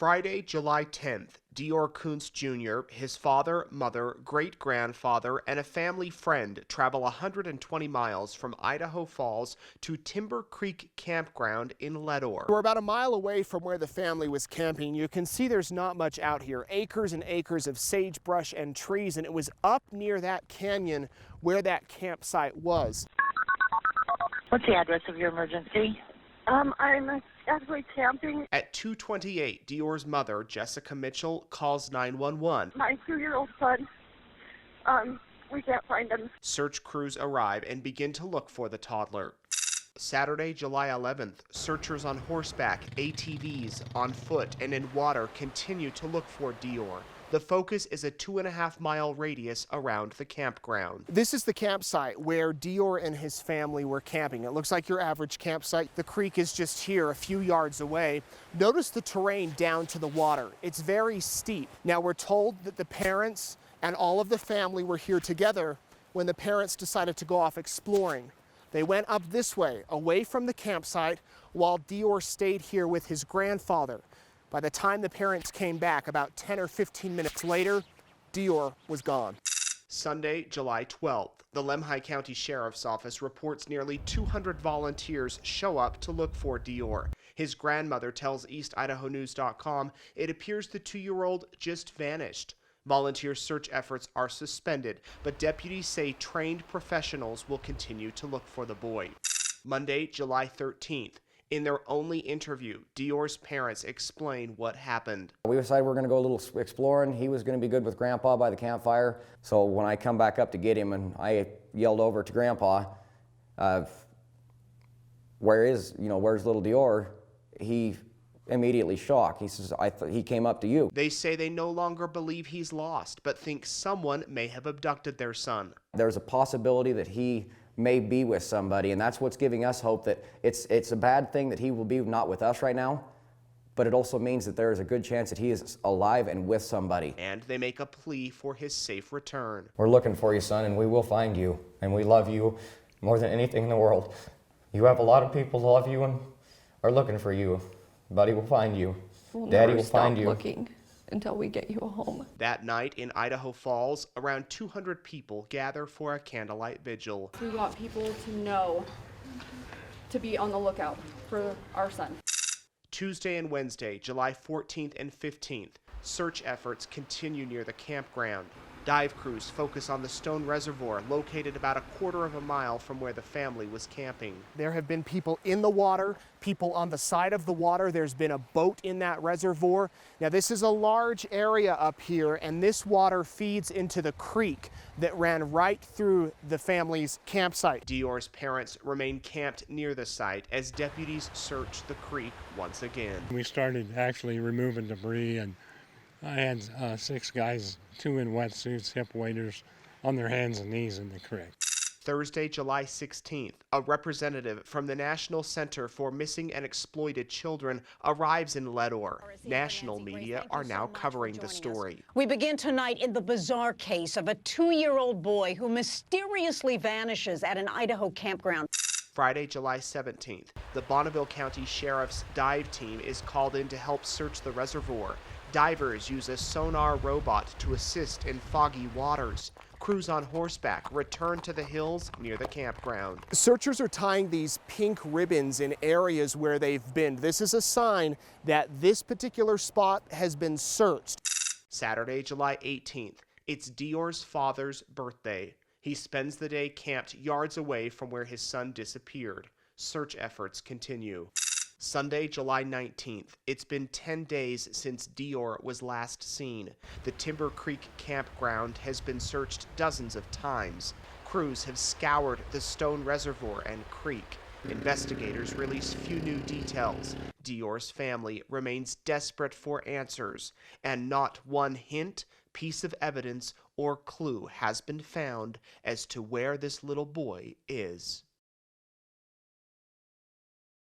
Friday, July 10th, Deorr Kunz Jr., his father, mother, great-grandfather, and a family friend travel 120 miles from Idaho Falls to Timber Creek Campground in Deorr. We're about a mile away from where the family was camping. You can see there's not much out here. Acres and acres of sagebrush and trees, and it was up near that canyon where that campsite was. What's the address of your emergency? I'm actually camping. At 2:28, Deorr's mother, Jessica Mitchell, calls 911. My 2-year-old son, we can't find him. Search crews arrive and begin to look for the toddler. Saturday, July 11th, searchers on horseback, ATVs, on foot, and in water continue to look for Deorr. The focus is a 2.5-mile radius around the campground. This is the campsite where Deorr and his family were camping. It looks like your average campsite. The creek is just here, a few yards away. Notice the terrain down to the water. It's very steep. Now, we're told that the parents and all of the family were here together when the parents decided to go off exploring. They went up this way, away from the campsite, while Deorr stayed here with his grandfather. By the time the parents came back, about 10 or 15 minutes later, Deorr was gone. Sunday, July 12th, the Lemhi County Sheriff's Office reports nearly 200 volunteers show up to look for Deorr. His grandmother tells EastIdahoNews.com it appears the 2-year-old just vanished. Volunteer search efforts are suspended, but deputies say trained professionals will continue to look for the boy. Monday, July 13th. In their only interview, Deorr's parents explain what happened. We decided we're going to go a little exploring. He was going to be good with Grandpa by the campfire. So when I come back up to get him, and I yelled over to Grandpa, where's little Deorr? He immediately shocked. He says, he came up to you. They say they no longer believe he's lost, but think someone may have abducted their son. There's a possibility that he may be with somebody, and that's what's giving us hope that it's a bad thing that he will be not with us right now, but it also means that there is a good chance that he is alive and with somebody. And they make a plea for his safe return. We're looking for you, son, and we will find you, and we love you more than anything in the world. You have a lot of people who love you and are looking for you. Buddy will find you. Daddy will find you. We'll never stop looking until we get you a home. That night in Idaho Falls, around 200 people gather for a candlelight vigil. We want people to know to be on the lookout for our son. Tuesday and Wednesday, July 14th and 15th, search efforts continue near the campground. Dive crews focus on the stone reservoir located about a quarter of a mile from where the family was camping. There have been people in the water, people on the side of the water. There's been a boat in that reservoir. Now, this is a large area up here, and this water feeds into the creek that ran right through the family's campsite. Deorr's parents remain camped near the site as deputies search the creek once again. We started actually removing debris, and I had 6 guys, 2 in wetsuits, hip waders, on their hands and knees in the creek. Thursday, July 16th, a representative from the National Center for Missing and Exploited Children arrives in Deorr. National media are now covering the story. We begin tonight in the bizarre case of a 2-year-old boy who mysteriously vanishes at an Idaho campground. Friday, July 17th, the Bonneville County Sheriff's dive team is called in to help search the reservoir. Divers use a sonar robot to assist in foggy waters. Crews on horseback return to the hills near the campground. Searchers are tying these pink ribbons in areas where they've been. This is a sign that this particular spot has been searched. Saturday, July 18th. It's Deorr's father's birthday. He spends the day camped yards away from where his son disappeared. Search efforts continue. Sunday, July 19th. It's been 10 days since Deorr was last seen. The Timber Creek campground has been searched dozens of times. Crews have scoured the stone reservoir and creek. Investigators release few new details. Deorr's family remains desperate for answers, and not one hint, piece of evidence, or clue has been found as to where this little boy is.